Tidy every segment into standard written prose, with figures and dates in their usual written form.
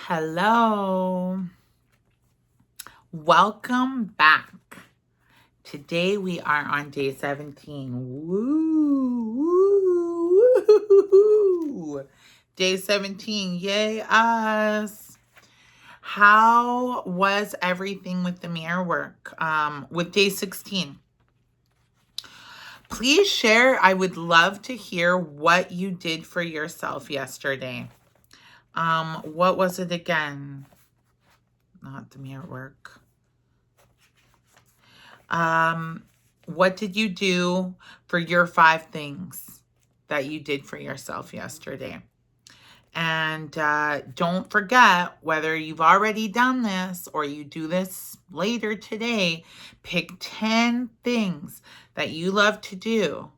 Hello. Welcome back. Today we are on day 17. Woo! Woo! Day 17. Yay us. How was everything with the mirror work? With day 16? Please share. I would love to hear what you did for yourself yesterday. What was it again? Not the mirror work. What did you do for your 5 things that you did for yourself yesterday? And don't forget, whether you've already done this or you do this later today, pick 10 things that you love to do.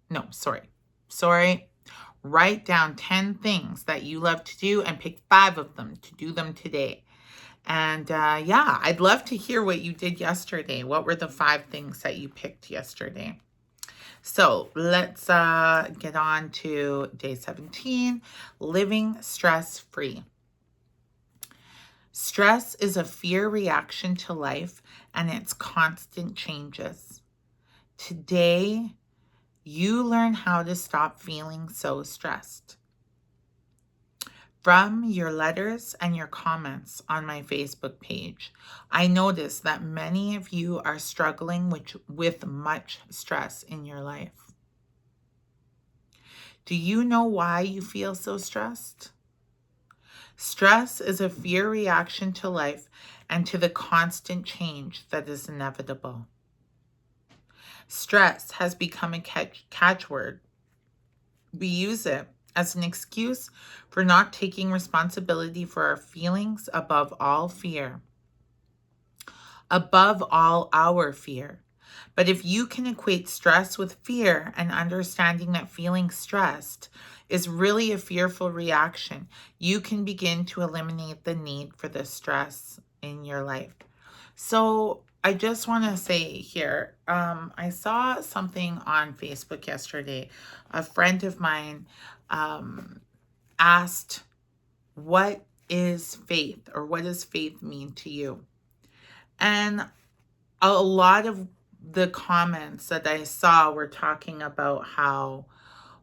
No, sorry. Write down 10 things that you love to do and pick 5 of them to do them today. And yeah, I'd love to hear what you did yesterday. What were the 5 things that you picked yesterday? So let's get on to day 17, living stress-free. Stress is a fear reaction to life and its constant changes. Today, you learn how to stop feeling so stressed. From your letters and your comments on my Facebook page, I noticed that many of you are struggling with much stress in your life. Do you know why you feel so stressed? Stress is a fear reaction to life and to the constant change that is inevitable. Stress has become a catchword. We use it as an excuse for not taking responsibility for our feelings above all fear. Above all our fear. But if you can equate stress with fear and understanding that feeling stressed is really a fearful reaction, you can begin to eliminate the need for the stress in your life. So I just want to say here, I saw something on Facebook yesterday. A friend of mine asked, what is faith, or what does faith mean to you? And a lot of the comments that I saw were talking about how,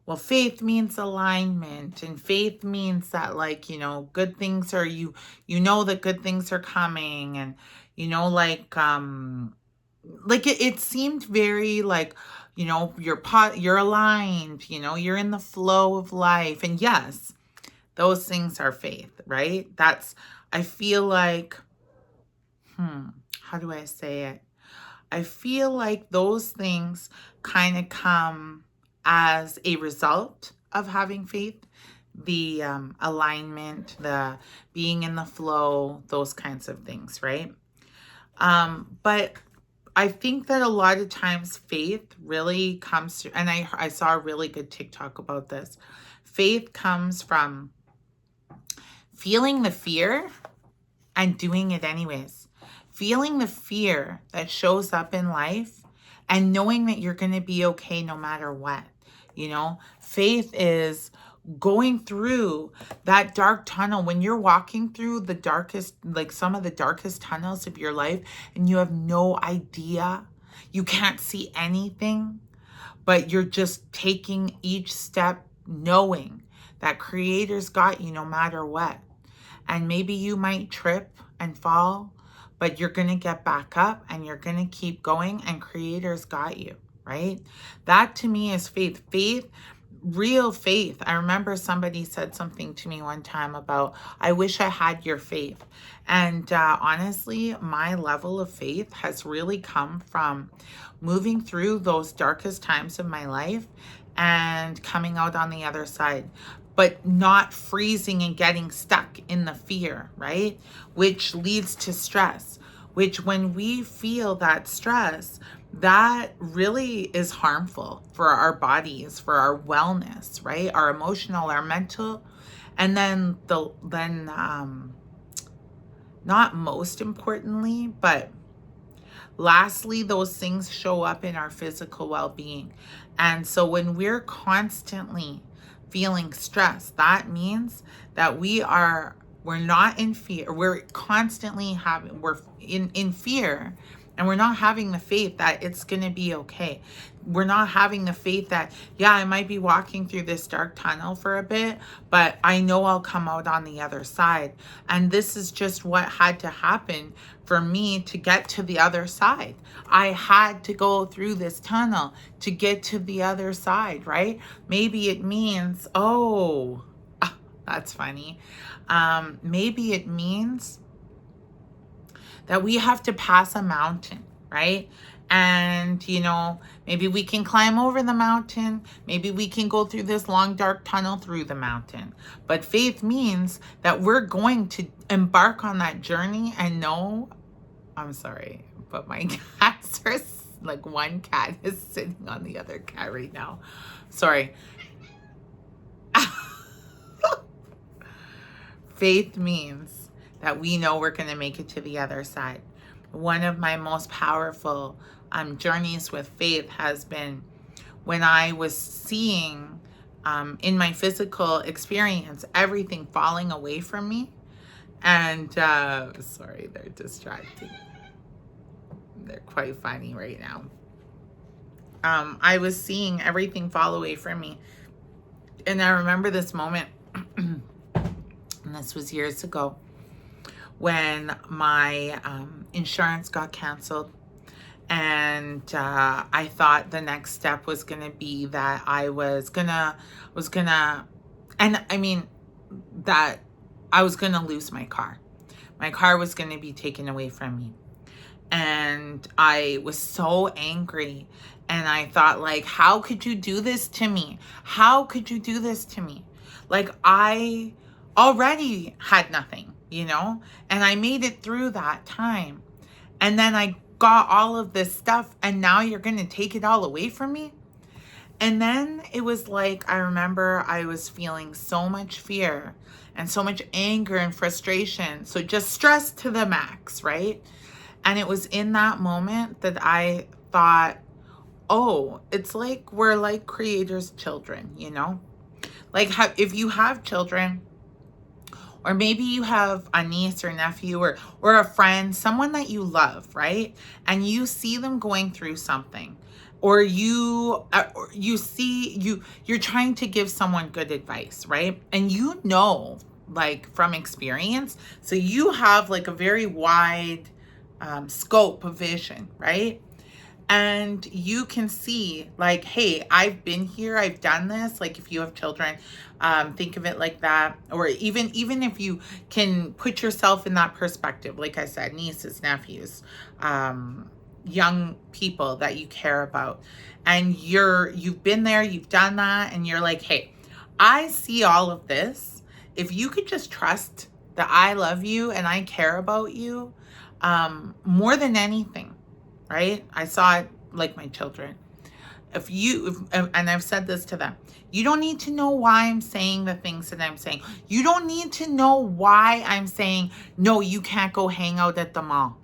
well, faith means alignment, and faith means that, like, good things are, you know that good things are coming, and it seemed very like, you're aligned, you're in the flow of life. And yes, those things are faith, right? I feel like, how do I say it? I feel like those things kind of come as a result of having faith. The alignment, the being in the flow, those kinds of things, right? But I think that a lot of times faith really comes to, and I saw a really good TikTok about this. Faith comes from feeling the fear and doing it anyways. Feeling the fear that shows up in life and knowing that you're going to be okay no matter what. Faith is going through that dark tunnel when you're walking through the darkest, like some of the darkest tunnels of your life, and you have no idea, you can't see anything, but you're just taking each step knowing that Creator's got you no matter what. And maybe you might trip and fall, but you're going to get back up and you're going to keep going, and Creator's got you, right? That to me is faith. Faith, real faith. I remember somebody said something to me one time about, I wish I had your faith. And honestly, my level of faith has really come from moving through those darkest times of my life and coming out on the other side, but not freezing and getting stuck in the fear, right? Which leads to stress, which when we feel that stress, that really is harmful for our bodies, for our wellness, right? Our emotional, our mental, and then not most importantly, but lastly, those things show up in our physical well-being. And so when we're constantly feeling stress, that means that we are We're not in fear. We're constantly we're in fear, and we're not having the faith that it's going to be okay. We're not having the faith that, yeah, I might be walking through this dark tunnel for a bit, but I know I'll come out on the other side. And this is just what had to happen for me to get to the other side. I had to go through this tunnel to get to the other side, right? Maybe it means, oh, that's funny. Maybe it means that we have to pass a mountain, right? And, maybe we can climb over the mountain. Maybe we can go through this long, dark tunnel through the mountain. But faith means that we're going to embark on that journey and know, I'm sorry, but my cats are like, one cat is sitting on the other cat right now. Sorry. Faith means that we know we're going to make it to the other side. One of my most powerful journeys with faith has been when I was seeing in my physical experience everything falling away from me. And sorry, they're distracting. They're quite funny right now. I was seeing everything fall away from me. And I remember this moment, and this was years ago, when my insurance got canceled. And I thought the next step was going to be that I was gonna, and I mean, that I was going to lose my car. My car was going to be taken away from me. And I was so angry. And I thought, like, how could you do this to me? How could you do this to me? Like, I already had nothing, and I made it through that time. And then I got all of this stuff, and now you're going to take it all away from me? And then it was like, I remember I was feeling so much fear and so much anger and frustration. So just stress to the max, right? And it was in that moment that I thought, oh, it's like we're like Creator's children, Like, if you have children, or maybe you have a niece or nephew or a friend, someone that you love, right? And you see them going through something, or you're trying to give someone good advice, right? And like, from experience, so you have like a very wide scope of vision, right? And you can see, like, hey, I've been here, I've done this. Like, if you have children, think of it like that. Or even if you can put yourself in that perspective, like I said, nieces, nephews, young people that you care about, and you've been there, you've done that, and you're like, hey, I see all of this. If you could just trust that I love you and I care about you more than anything, right? I saw it like my children. And I've said this to them, you don't need to know why I'm saying the things that I'm saying. You don't need to know why I'm saying, no, you can't go hang out at the mall,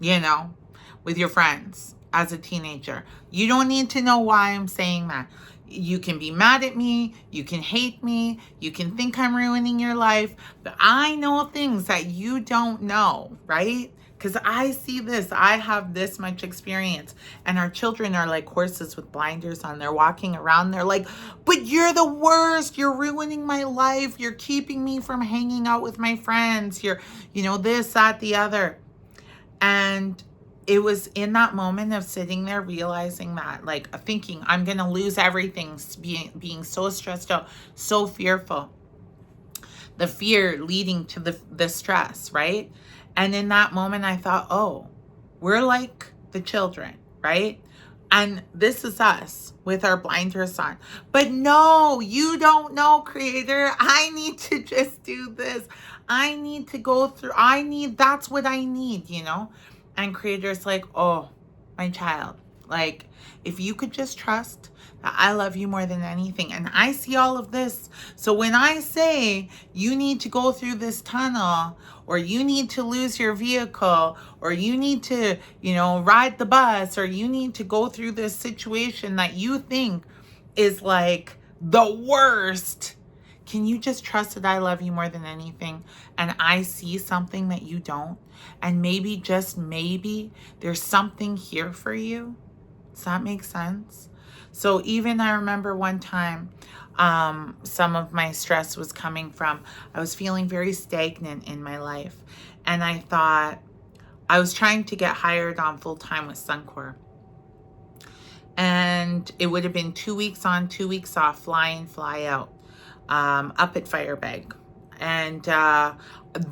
with your friends as a teenager. You don't need to know why I'm saying that. You can be mad at me. You can hate me. You can think I'm ruining your life. But I know things that you don't know, right? Because I see this, I have this much experience. And our children are like horses with blinders on. They're walking around. They're like, but you're the worst. You're ruining my life. You're keeping me from hanging out with my friends. You're, this, that, the other. And it was in that moment of sitting there realizing that, like, thinking I'm going to lose everything, being so stressed out, so fearful. The fear leading to the stress, right? And in that moment, I thought, oh, we're like the children, right? And this is us with our blinders on. But no, you don't know, Creator. I need to just do this. I need to go through. That's what I need, And Creator's like, oh, my child, like, if you could just trust that I love you more than anything. And I see all of this. So when I say you need to go through this tunnel, or you need to lose your vehicle, or you need to, ride the bus, or you need to go through this situation that you think is like the worst, Can you just trust that I love you more than anything? And I see something that you don't. And maybe, just maybe, there's something here for you. Does that make sense? So even I remember one time, some of my stress was coming from, I was feeling very stagnant in my life. And I thought, I was trying to get hired on full time with Suncor. And it would have been 2 weeks on, 2 weeks off, fly in, fly out, up at Firebag. And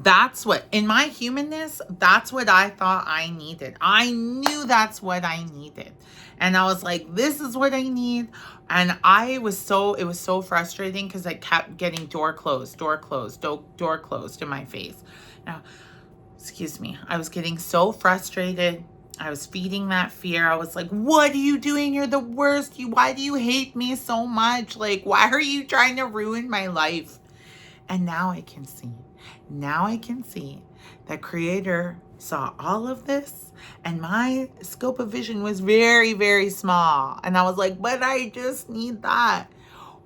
that's what, in my humanness, that's what I thought I needed. I knew that's what I needed. And I was like, this is what I need. And it was so frustrating because I kept getting door closed in my face. Now, excuse me, I was getting so frustrated. I was feeding that fear. I was like, what are you doing? You're the worst. Why do you hate me so much? Like, why are you trying to ruin my life? And now I can see that Creator saw all of this, and my scope of vision was very, very small. And I was like, but I just need that.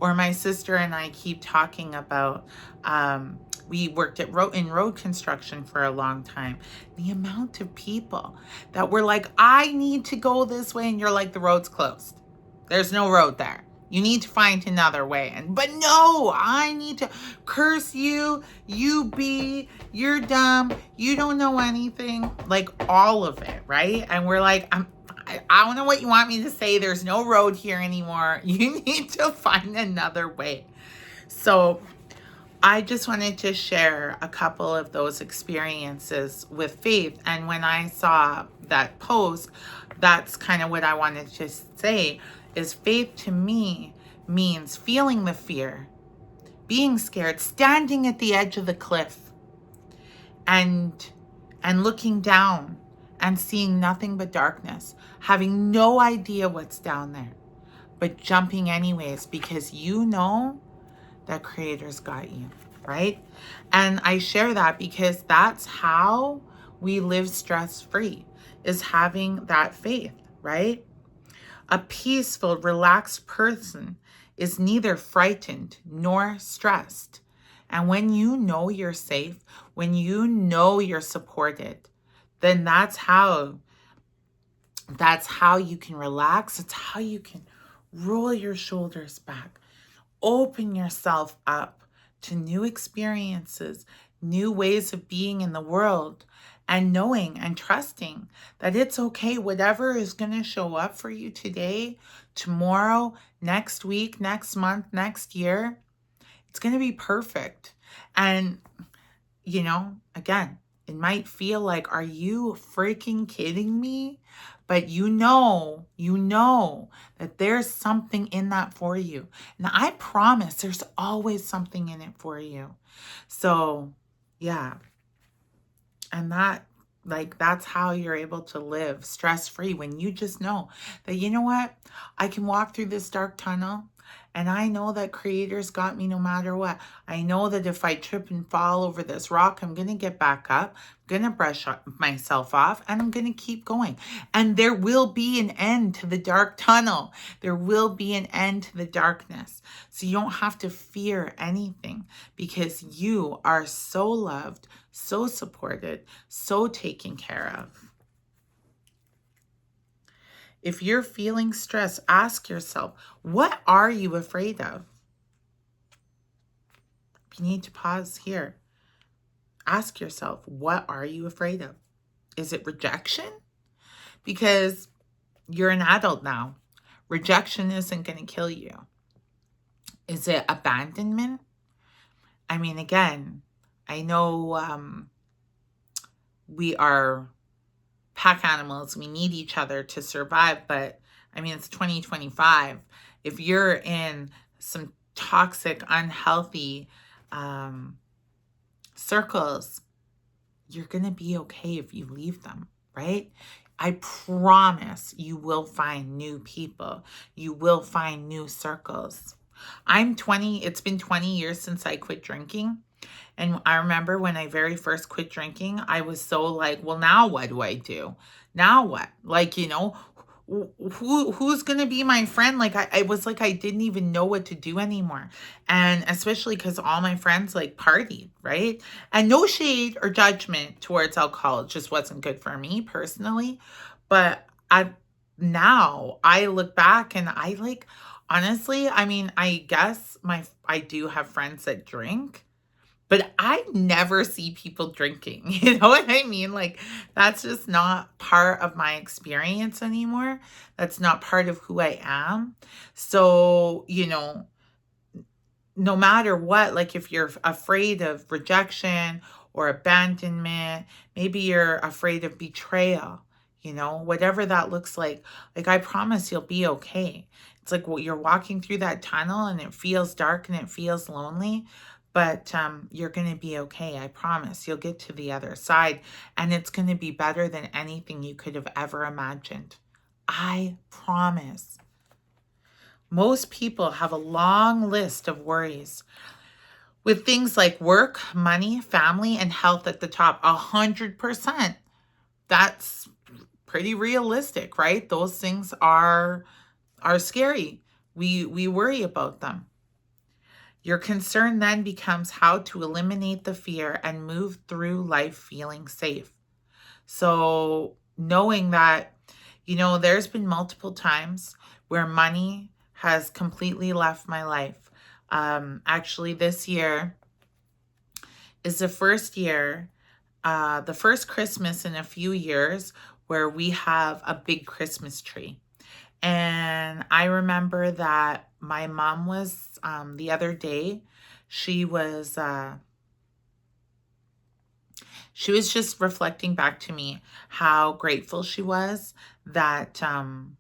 Or my sister and I keep talking about, we worked in road construction for a long time. The amount of people that were like, I need to go this way. And you're like, the road's closed. There's no road there. You need to find another way. But no, I need to curse you. You're dumb. You don't know anything. Like all of it, right? And we're like, I don't know what you want me to say. There's no road here anymore. You need to find another way. So I just wanted to share a couple of those experiences with faith. And when I saw that post, that's kind of what I wanted to say, is faith to me means feeling the fear, being scared, standing at the edge of the cliff and looking down and seeing nothing but darkness, having no idea what's down there, but jumping anyways because you know that Creator's got you, right? And I share that because that's how we live stress-free, is having that faith, right? A peaceful, relaxed person is neither frightened nor stressed. And when you know you're safe, when you know you're supported, then that's how you can relax. It's how you can roll your shoulders back, open yourself up to new experiences, new ways of being in the world, and knowing and trusting that it's okay. Whatever is going to show up for you today, tomorrow, next week, next month, next year, it's going to be perfect. And, again, it might feel like, are you freaking kidding me? But you know that there's something in that for you. And I promise there's always something in it for you. So, yeah. And that's how you're able to live stress-free, when you just know that, you know what? I can walk through this dark tunnel and I know that Creator's got me no matter what. I know that if I trip and fall over this rock, I'm going to get back up, I'm going to brush myself off, and I'm going to keep going. And there will be an end to the dark tunnel. There will be an end to the darkness. So you don't have to fear anything, because you are so loved, so supported, so taken care of. If you're feeling stressed, ask yourself, what are you afraid of? You need to pause here. Ask yourself, what are you afraid of? Is it rejection? Because you're an adult now. Rejection isn't going to kill you. Is it abandonment? I mean, again, I know we are pack animals. We need each other to survive. But I mean, it's 2025. If you're in some toxic, unhealthy circles, you're going to be okay if you leave them, right? I promise you will find new people. You will find new circles. I'm 20. It's been 20 years since I quit drinking. And I remember when I very first quit drinking, I was so like, well, now what do I do? Now what? Like, who's gonna be my friend? Like I was like I didn't even know what to do anymore. And especially because all my friends like partied, right? And no shade or judgment towards alcohol. It just wasn't good for me personally. But now I look back and I like honestly, I mean, I guess I do have friends that drink, but I never see people drinking. You know what I mean? Like, that's just not part of my experience anymore. That's not part of who I am. So, no matter what, like if you're afraid of rejection or abandonment, maybe you're afraid of betrayal, whatever that looks like I promise you'll be okay. It's like you're walking through that tunnel and it feels dark and it feels lonely, but you're going to be okay. I promise you'll get to the other side and it's going to be better than anything you could have ever imagined. I promise. Most people have a long list of worries with things like work, money, family, and health at the top. 100%. That's pretty realistic, right? Those things are scary. We worry about them. Your concern then becomes how to eliminate the fear and move through life feeling safe. So, knowing that, there's been multiple times where money has completely left my life. Actually, this year is the first Christmas in a few years where we have a big Christmas tree. And I remember that my mom was, the other day, she was just reflecting back to me how grateful she was that, and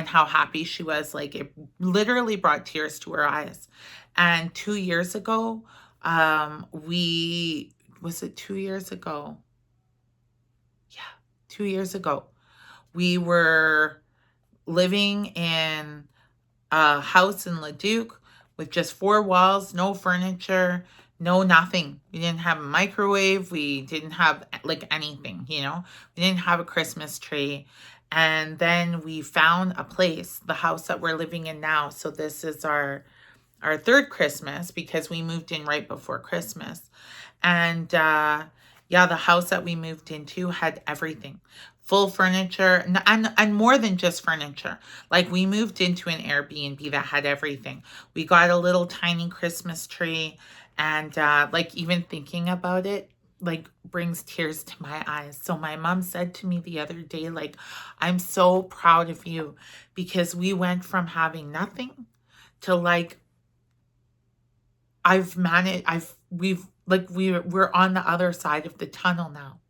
how happy she was. Like it literally brought tears to her eyes. And 2 years ago, was it 2 years ago? Yeah, 2 years ago, we were living in a house in Leduc with just four walls, no furniture, no nothing. We didn't have a microwave. We didn't have like anything, We didn't have a Christmas tree. And then we found a place, the house that we're living in now. So this is our third Christmas because we moved in right before Christmas. And yeah, the house that we moved into had everything. Full furniture and more than just furniture. Like we moved into an Airbnb that had everything. We got a little tiny Christmas tree and like even thinking about it like brings tears to my eyes. So my mom said to me the other day, like, I'm so proud of you because we went from having nothing to like we're on the other side of the tunnel now.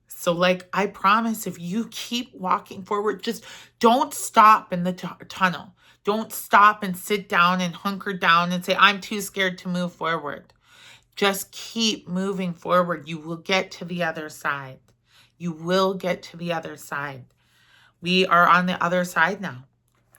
So like, I promise if you keep walking forward, just don't stop in the tunnel. Don't stop and sit down and hunker down and say, I'm too scared to move forward. Just keep moving forward. You will get to the other side. You will get to the other side. We are on the other side now.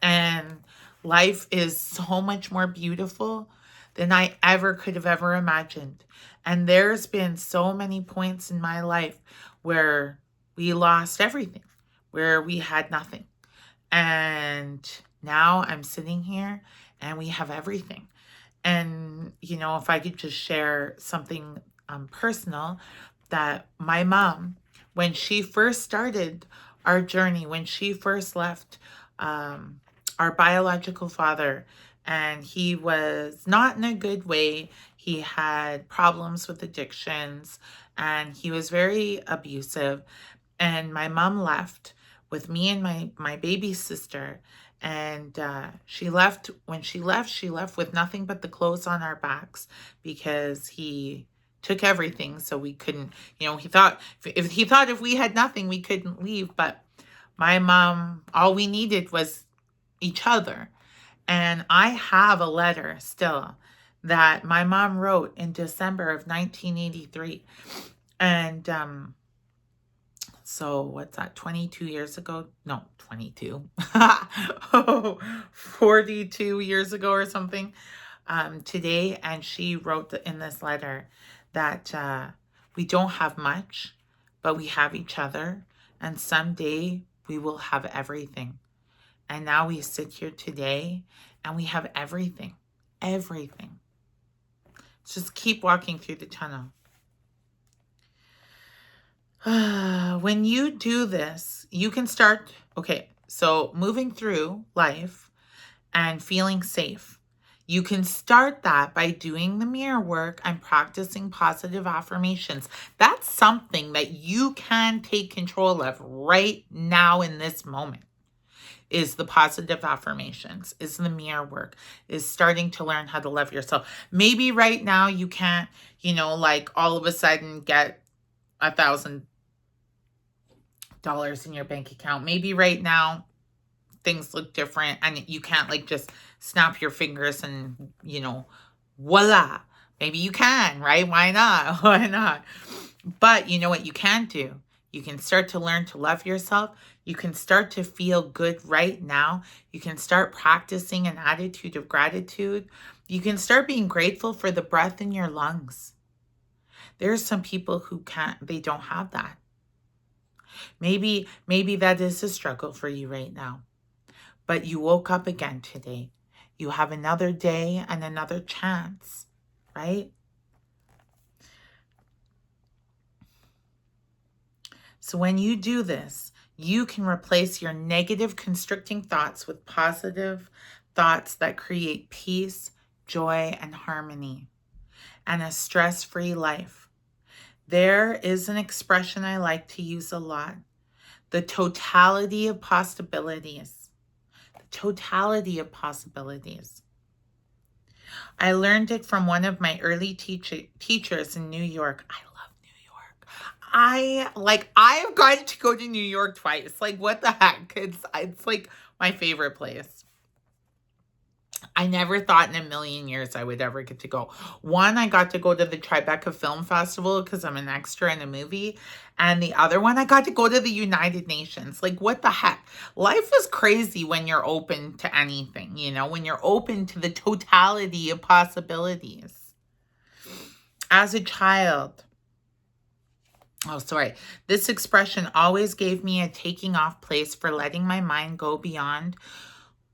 And life is so much more beautiful than I ever could have ever imagined. And there's been so many points in my life where we lost everything, where we had nothing. And now I'm sitting here and we have everything. And, if I could just share something personal, that my mom, when she first started our journey, when she first left our biological father, and he was not in a good way. He had problems with addictions and he was very abusive. And my mom left with me and my baby sister. And she left. When she left with nothing but the clothes on our backs because he took everything. So we couldn't, he thought if we had nothing, we couldn't leave. But my mom, all we needed was each other. And I have a letter still that my mom wrote in December of 1983. And so what's that, 22 years ago? No, 22. 42 years ago or something today. And she wrote in this letter that we don't have much, but we have each other. And someday we will have everything. And now we sit here today and we have everything. Everything. Just keep walking through the tunnel. When you do this, you can start, okay, so moving through life and feeling safe. You can start that by doing the mirror work and practicing positive affirmations. That's something that you can take control of right now in this moment. Is the positive affirmations, is the mirror work, is starting to learn how to love yourself. Maybe right now you can't, like all of a sudden get $1,000 in your bank account. Maybe right now things look different and you can't like just snap your fingers and, voila. Maybe you can, right? Why not? Why not? But you know what you can do? You can start to learn to love yourself. You can start to feel good right now. You can start practicing an attitude of gratitude. You can start being grateful for the breath in your lungs. There's some people who they don't have that. Maybe that is a struggle for you right now. But you woke up again today. You have another day and another chance, right? So when you do this, you can replace your negative constricting thoughts with positive thoughts that create peace, joy, and harmony, and a stress-free life. There is an expression I like to use a lot: the totality of possibilities. The totality of possibilities. I learned it from one of my early teachers in New York. I love New York. I've gotten to go to New York twice. Like, what the heck? It's like my favorite place. I never thought in a million years I would ever get to go. One, I got to go to the Tribeca Film Festival because I'm an extra in a movie. And the other one, I got to go to the United Nations. Like, what the heck? Life is crazy when you're open to anything, when you're open to the totality of possibilities. As a child, this expression always gave me a taking off place for letting my mind go beyond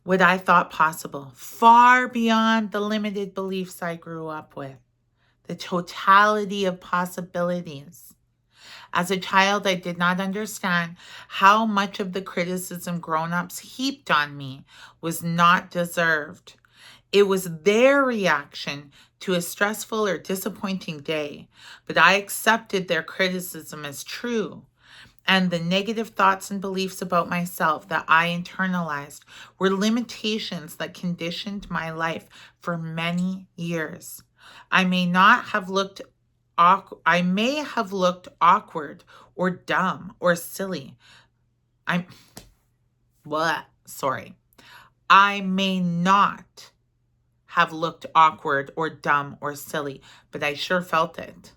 what I thought possible, far beyond the limited beliefs I grew up with, the totality of possibilities. As a child, I did not understand how much of the criticism grown-ups heaped on me was not deserved. It was their reaction to a stressful or disappointing day, but I accepted their criticism as true. And the negative thoughts and beliefs about myself that I internalized were limitations that conditioned my life for many years. I may have looked awkward or dumb or silly. I may not have looked awkward or dumb or silly, but I sure felt it.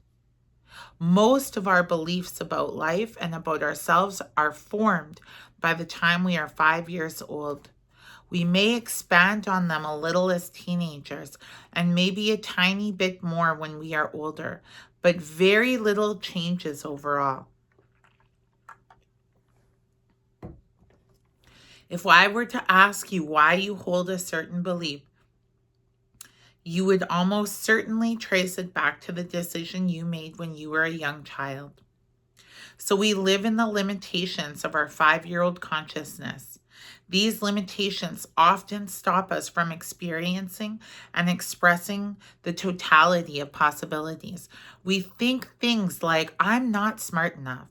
Most of our beliefs about life and about ourselves are formed by the time we are 5 years old. We may expand on them a little as teenagers and maybe a tiny bit more when we are older, but very little changes overall. If I were to ask you why you hold a certain belief, you would almost certainly trace it back to the decision you made when you were a young child. So we live in the limitations of our 5-year-old consciousness. These limitations often stop us from experiencing and expressing the totality of possibilities. We think things like, I'm not smart enough.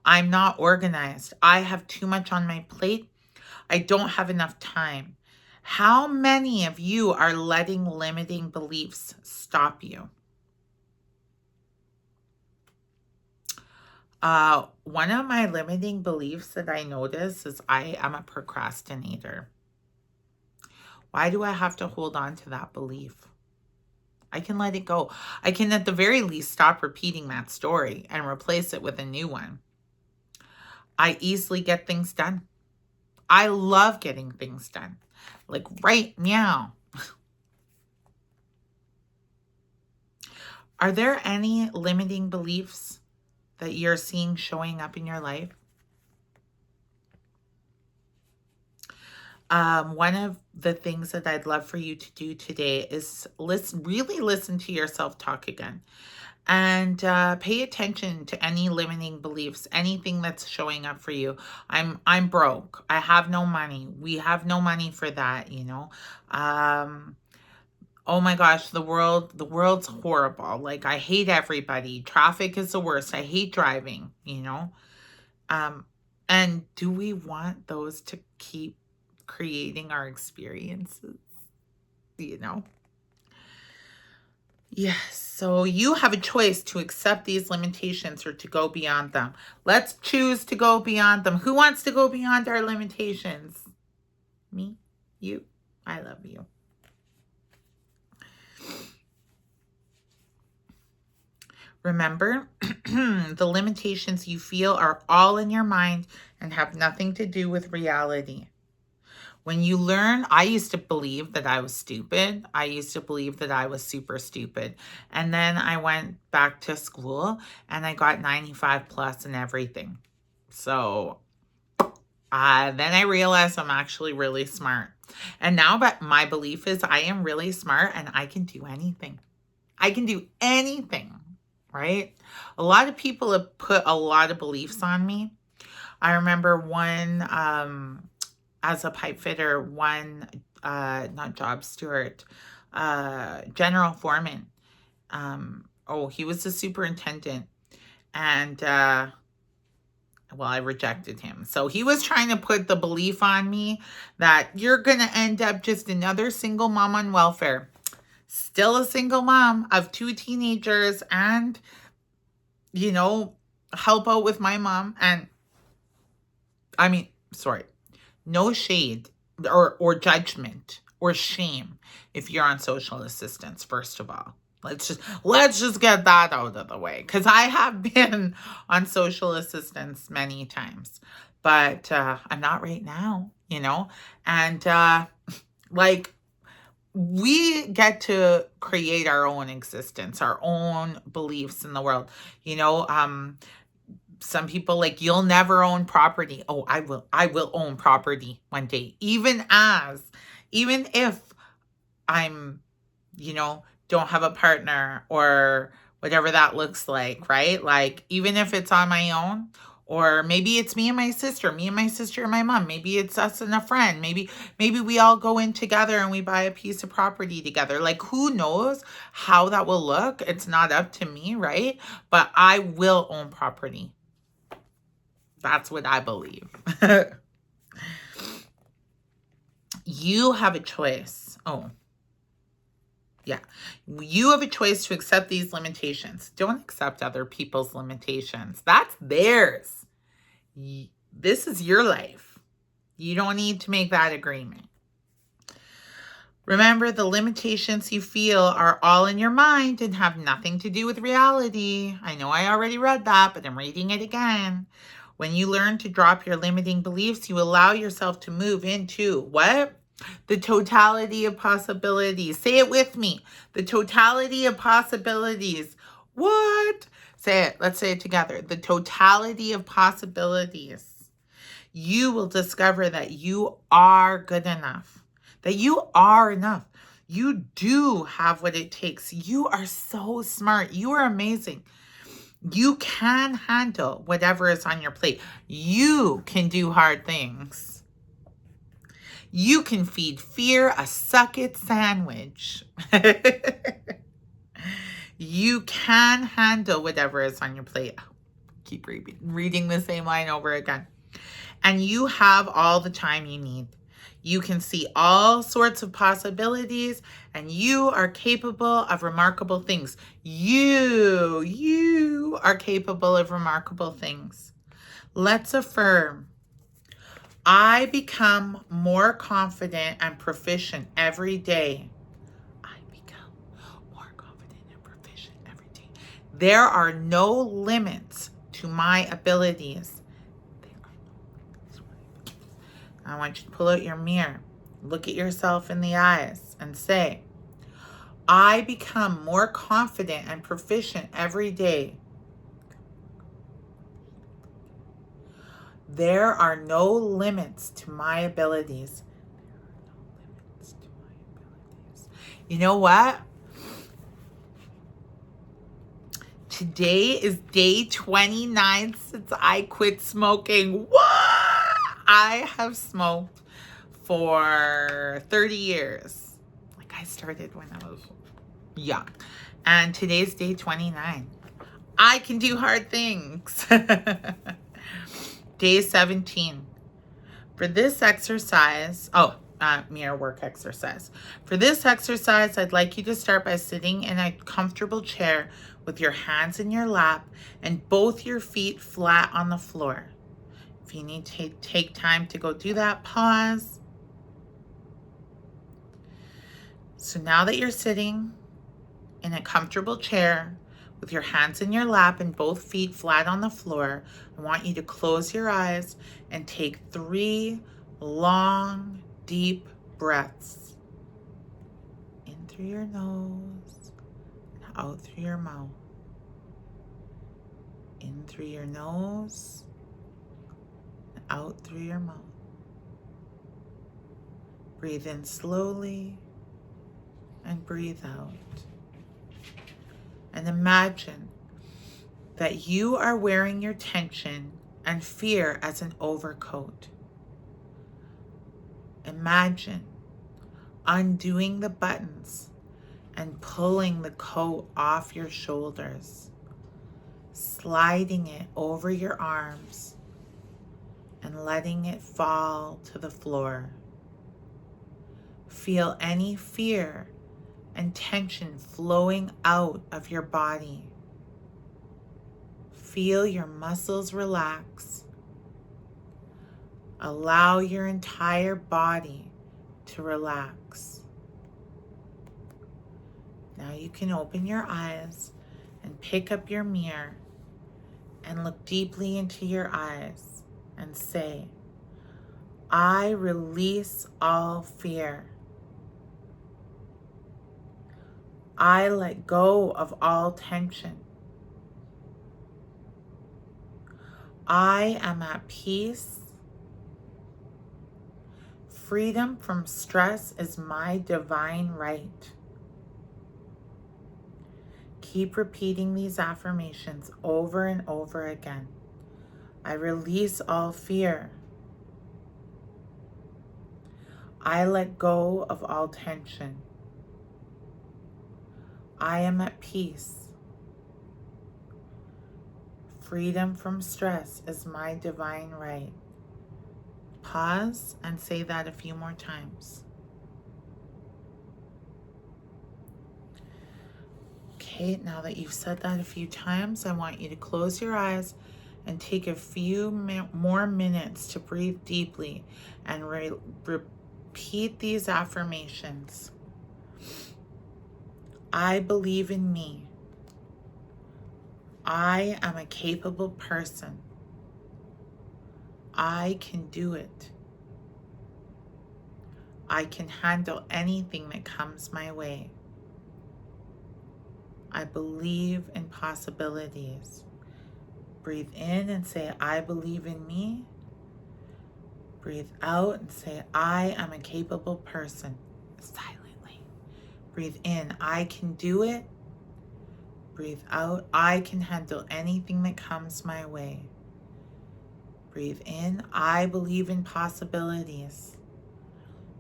I'm not organized. I have too much on my plate. I don't have enough time. How many of you are letting limiting beliefs stop you? One of my limiting beliefs that I notice is I am a procrastinator. Why do I have to hold on to that belief? I can let it go. I can at the very least stop repeating that story and replace it with a new one. I easily get things done. I love getting things done. Like right now. Are there any limiting beliefs that you're seeing showing up in your life? One of the things that I'd love for you to do today is really listen to your self-talk again, and pay attention to any limiting beliefs, anything that's showing up for you. I'm broke. I have no money. We have no money for that, you know. Oh my gosh, the world's horrible. Like, I hate everybody. Traffic is the worst. I hate driving, you know. Um, and do we want those to keep creating our experiences, you know? Yes. So you have a choice to accept these limitations or to go beyond them. Let's choose to go beyond them. Who wants to go beyond our limitations? Me? You? I love you. Remember, the limitations you feel are all in your mind and have nothing to do with reality. When you learn, I used to believe that I was stupid. I used to believe that I was super stupid. And then I went back to school and I got 95 plus in everything. So then I realized I'm actually really smart. And now but my belief is I am really smart and I can do anything. I can do anything, right? A lot of people have put a lot of beliefs on me. I remember one, as a pipe fitter, one, not job steward, general foreman. He was the superintendent. And, well, I rejected him. So he was trying to put the belief on me that you're going to end up just another single mom on welfare. Still a single mom of 2 teenagers and, you know, help out with my mom. And I mean, sorry, no shade or judgment or shame if you're on social assistance, first of all. Let's just get that out of the way, because I have been on social assistance many times, but I'm not right now, you know. And like, we get to create our own existence, our own beliefs in the world, you know. Some people, like, you'll never own property. Oh, I will own property one day, even if I'm, you know, don't have a partner or whatever that looks like, right? Like, even if it's on my own, or maybe it's me and my sister and my mom, maybe it's us and a friend, maybe we all go in together and we buy a piece of property together. Like, who knows how that will look? It's not up to me, right? But I will own property. That's what I believe. You have a choice. Oh, yeah. You have a choice to accept these limitations. Don't accept other people's limitations. That's theirs. This is your life. You don't need to make that agreement. Remember, the limitations you feel are all in your mind and have nothing to do with reality. I know I already read that, but I'm reading it again. When you learn to drop your limiting beliefs, you allow yourself to move into what? The totality of possibilities. Say it with me. The totality of possibilities. What? Say it. Let's say it together. The totality of possibilities. You will discover that you are good enough. That you are enough. You do have what it takes. You are so smart. You are amazing. You can handle whatever is on your plate. You can do hard things. You can feed fear a suck-it sandwich. You can handle whatever is on your plate. Keep reading the same line over again. And you have all the time you need. You can see all sorts of possibilities, and you are capable of remarkable things. You are capable of remarkable things. Let's affirm. I become more confident and proficient every day. I become more confident and proficient every day. There are no limits to my abilities. I want you to pull out your mirror, look at yourself in the eyes, and say, I become more confident and proficient every day. There are no limits to my abilities. You know what? Today is day 29 since I quit smoking. What? I have smoked for 30 years. Like, I started when I was young. And today's day 29. I can do hard things. Day 17. For this exercise, mirror work exercise. For this exercise, I'd like you to start by sitting in a comfortable chair with your hands in your lap and both your feet flat on the floor. If you need to take time to go do that, pause. So now that you're sitting in a comfortable chair with your hands in your lap and both feet flat on the floor, I want you to close your eyes and take 3 long, deep breaths. In through your nose, and out through your mouth. In through your nose, and out through your mouth. Breathe in slowly and breathe out. And imagine that you are wearing your tension and fear as an overcoat. Imagine undoing the buttons and pulling the coat off your shoulders, sliding it over your arms and letting it fall to the floor. Feel any fear and tension flowing out of your body. Feel your muscles relax. Allow your entire body to relax. Now you can open your eyes and pick up your mirror and look deeply into your eyes and say, I release all fear. I let go of all tension. I am at peace. Freedom from stress is my divine right. Keep repeating these affirmations over and over again. I release all fear. I let go of all tension. I am at peace. Freedom from stress is my divine right. Pause and say that a few more times. Okay, now that you've said that a few times, I want you to close your eyes and take a few more minutes to breathe deeply and repeat these affirmations. I believe in me. I am a capable person. I can do it. I can handle anything that comes my way. I believe in possibilities. Breathe in and say, I believe in me. Breathe out and say, I am a capable person, silently. Breathe in, I can do it. Breathe out, I can handle anything that comes my way. Breathe in, I believe in possibilities.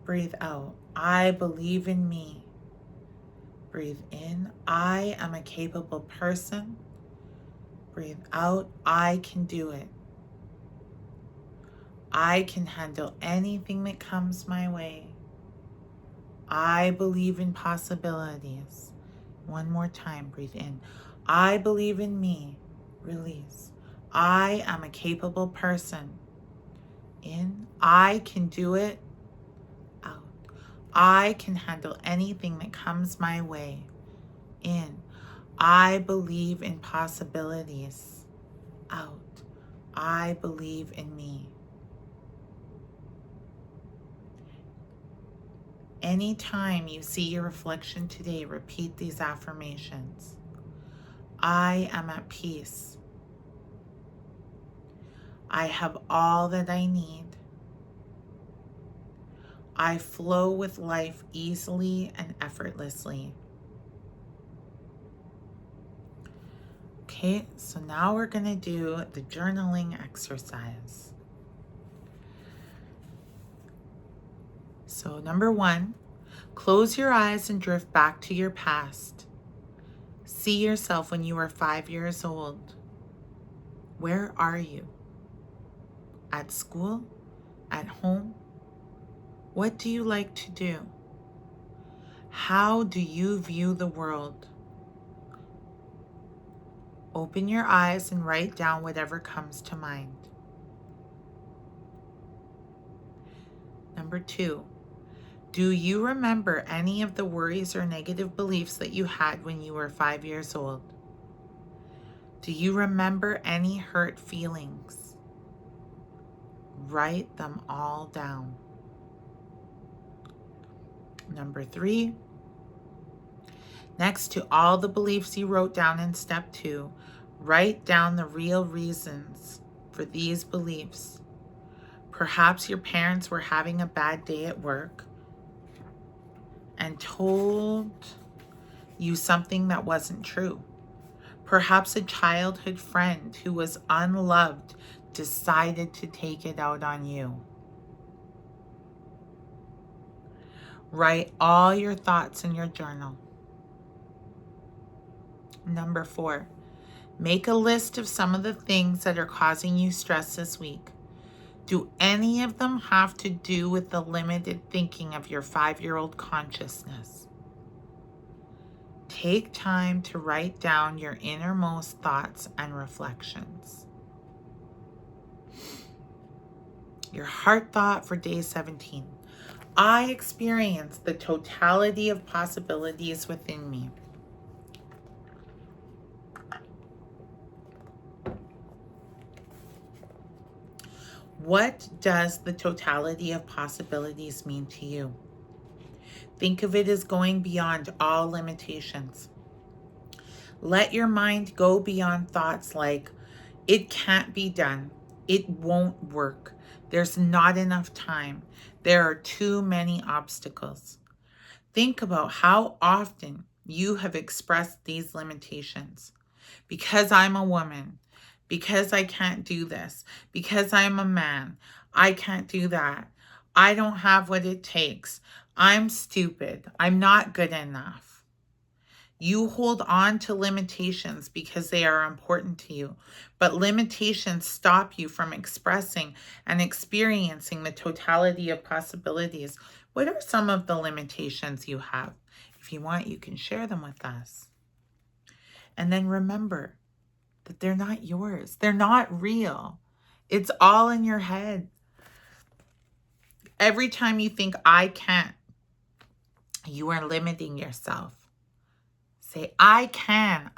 Breathe out, I believe in me. Breathe in, I am a capable person. Breathe out, I can do it. I can handle anything that comes my way. I believe in possibilities. One more time, breathe in. I believe in me. Release. I am a capable person. In, I can do it. Out. I can handle anything that comes my way. In, I believe in possibilities. Out. I believe in me. Anytime you see your reflection today, repeat these affirmations. I am at peace. I have all that I need. I flow with life easily and effortlessly. Okay, so now we're going to do the journaling exercise. So, number 1, close your eyes and drift back to your past. See yourself when you were 5 years old. Where are you? At school? At home? What do you like to do? How do you view the world? Open your eyes and write down whatever comes to mind. Number 2, do you remember any of the worries or negative beliefs that you had when you were 5 years old? Do you remember any hurt feelings? Write them all down. Number 3, next to all the beliefs you wrote down in step 2, write down the real reasons for these beliefs. Perhaps your parents were having a bad day at work and told you something that wasn't true. Perhaps a childhood friend who was unloved decided to take it out on you. Write all your thoughts in your journal. Number 4, make a list of some of the things that are causing you stress this week. Do any of them have to do with the limited thinking of your 5-year-old consciousness? Take time to write down your innermost thoughts and reflections. Your heart thought for day 17. I experience the totality of possibilities within me. What does the totality of possibilities mean to you? Think of it as going beyond all limitations. Let your mind go beyond thoughts like, it can't be done, it won't work, there's not enough time, there are too many obstacles. Think about how often you have expressed these limitations. Because I'm a woman, because I can't do this, because I'm a man, I can't do that, I don't have what it takes, I'm stupid, I'm not good enough. You hold on to limitations because they are important to you, but limitations stop you from expressing and experiencing the totality of possibilities. What are some of the limitations you have? If you want, you can share them with us. And then remember that they're not yours. They're not real. It's all in your head. Every time you think, I can't, you are limiting yourself. Say, I can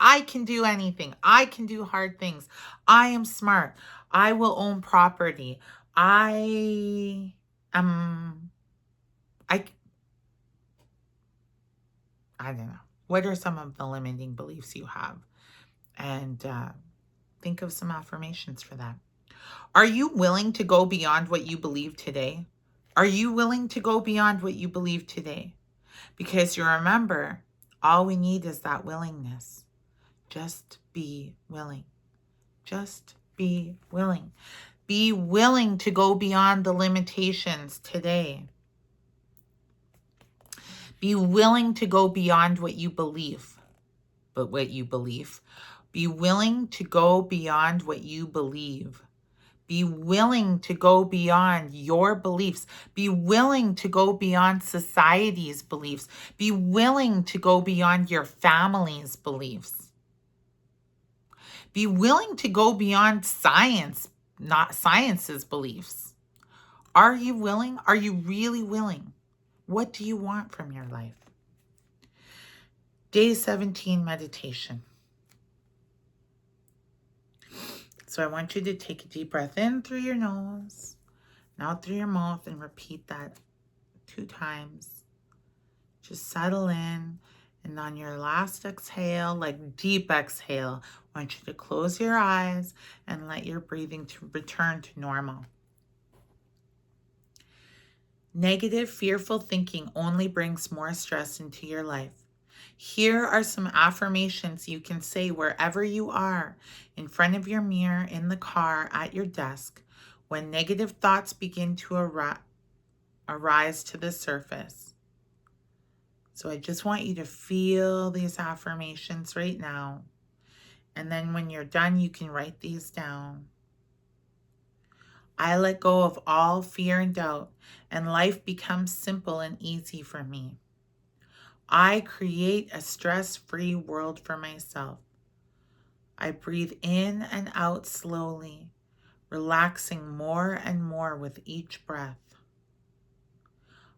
do anything. I can do hard things. I am smart. I will own property. I don't know. What are some of the limiting beliefs you have? And think of some affirmations for that. Are you willing to go beyond what you believe today? Are you willing to go beyond what you believe today? Because you remember, all we need is that willingness. Just be willing. Just be willing. Be willing to go beyond the limitations today. Be willing to go beyond what you believe. But what you believe. Be willing to go beyond what you believe. Be willing to go beyond your beliefs. Be willing to go beyond society's beliefs. Be willing to go beyond your family's beliefs. Be willing to go beyond science, not science's beliefs. Are you willing? Are you really willing? What do you want from your life? Day 17 meditation. So I want you to take a deep breath in through your nose, and out through your mouth, and repeat that 2 times. Just settle in. And on your last exhale, like deep exhale, I want you to close your eyes and let your breathing to return to normal. Negative, fearful thinking only brings more stress into your life. Here are some affirmations you can say wherever you are, in front of your mirror, in the car, at your desk, when negative thoughts begin to arise to the surface. So I just want you to feel these affirmations right now. And then when you're done, you can write these down. I let go of all fear and doubt, and life becomes simple and easy for me. I create a stress-free world for myself. I breathe in and out slowly, relaxing more and more with each breath.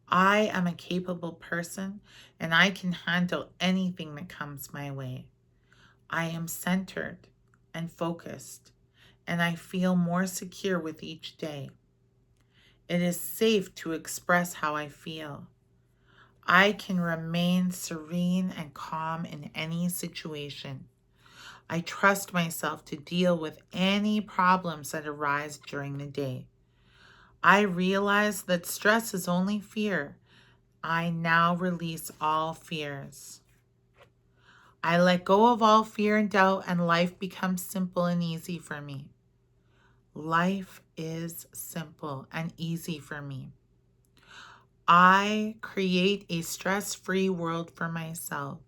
I am a capable person, and I can handle anything that comes my way. I am centered and focused, and I feel more secure with each day. It is safe to express how I feel. I can remain serene and calm in any situation. I trust myself to deal with any problems that arise during the day. I realize that stress is only fear. I now release all fears. I let go of all fear and doubt, and life becomes simple and easy for me. Life is simple and easy for me. I create a stress-free world for myself.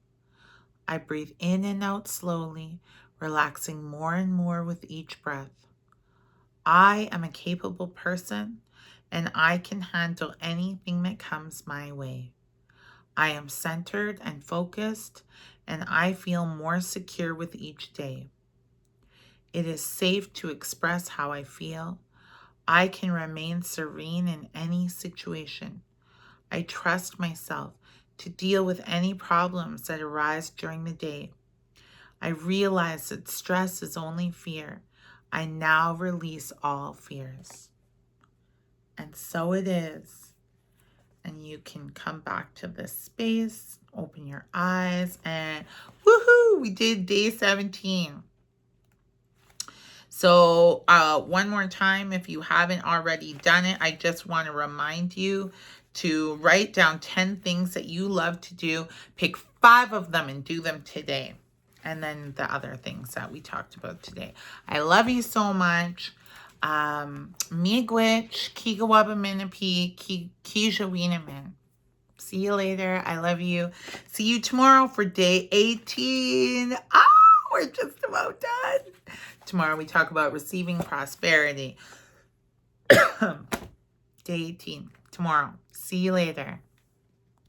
I breathe in and out slowly, relaxing more and more with each breath. I am a capable person, and I can handle anything that comes my way. I am centered and focused, and I feel more secure with each day. It is safe to express how I feel. I can remain serene in any situation. I trust myself to deal with any problems that arise during the day. I realize that stress is only fear. I now release all fears. And so it is. And you can come back to this space, open your eyes, and woohoo, we did day 17. So one more time, if you haven't already done it, I just want to remind you to write down 10 things that you love to do. Pick 5 of them and do them today. And then the other things that we talked about today. I love you so much. Miigwech, Kigawaba Minapi, Kija Wienerman. See you later. I love you. See you tomorrow for day 18. We're just about done. Tomorrow we talk about receiving prosperity. Day 18. Tomorrow. See you later.